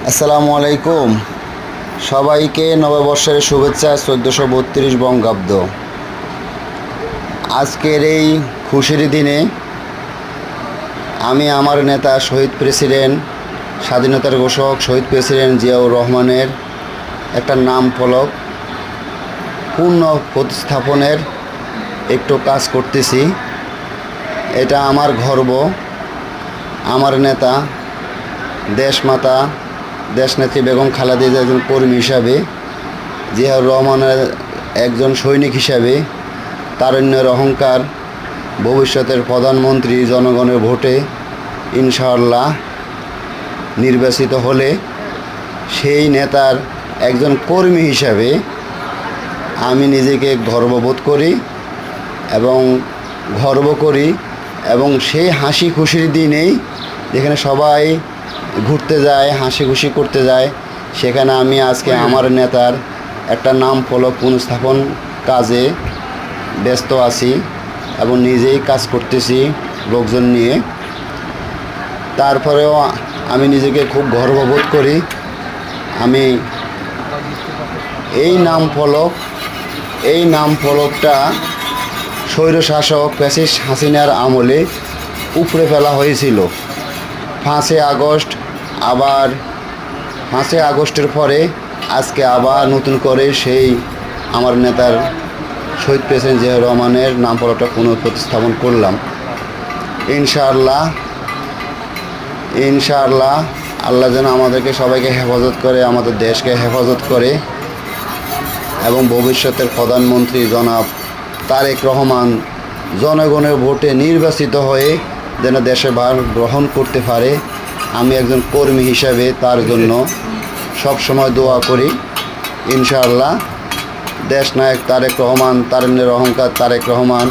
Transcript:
আসসালামু আলাইকুম। সবাইকে নববর্ষের শুভেচ্ছা। 1432 বঙ্গাব্দ। আজকের এই খুশির দিনে আমি আমার নেতা শহীদ প্রেসিডেন্ট, স্বাধীনতার ঘোষক শহীদ প্রেসিডেন্ট জিয়াউর রহমানের একটা নাম ফলক পূর্ণ প্রতিস্থাপনের একটু কাজ করতেছি। এটা আমার গর্ব। আমার নেতা দেশমাতা দেশনেত্রী বেগম খালেদা জিয়ার একজন কর্মী হিসাবে, জিয়াউর রহমানের একজন সৈনিক হিসাবে, তারুণ্যের অহংকার, ভবিষ্যতের প্রধানমন্ত্রী জনগণের ভোটে ইনশাআল্লাহ নির্বাচিত হলে সেই নেতার একজন কর্মী হিসাবে আমি নিজেকে গর্ববোধ করি এবং গর্ব করি। এবং সেই হাসি খুশির দিনেই যেখানে সবাই ঘুরতে যায়, হাসি খুশি করতে যায়, সেখানে আমি আজকে আমার নেতার একটা নাম ফলক পুনঃস্থাপন কাজে ব্যস্ত আছি এবং নিজেই কাজ করতেছি লোকজন নিয়ে। তারপরেও আমি নিজেকে খুব গর্ববোধ করি। আমি এই নাম ফলকটা স্বৈরশাসক ফ্যাসিস্ট হাসিনার আমলে উপড়ে ফেলা হয়েছিল 5 আগস্ট। আবার 5 আগস্টের পরে আজকে আবার নতুন করে সেই আমার নেতার শহীদ প্রেসিডেন্ট জিয়াউর রহমানের নাম ফলকটা পুনঃপ্রতিস্থাপন করলাম। ইনশাআল্লাহ আল্লাহ যেন আমাদেরকে সবাইকে হেফাজত করে, আমাদের দেশকে হেফাজত করে এবং ভবিষ্যতের প্রধানমন্ত্রী জনাব তারেক রহমান জনগণের ভোটে নির্বাচিত হয়ে যেন দেশে ভার গ্রহণ করতে পারে। আমি একজন কর্মী হিসাবে তার জন্য সব সময় দোয়া করি। ইনশাআল্লাহ দেশনায়ক তারেক রহমান, তারুণ্যের অহংকার তারেক রহমান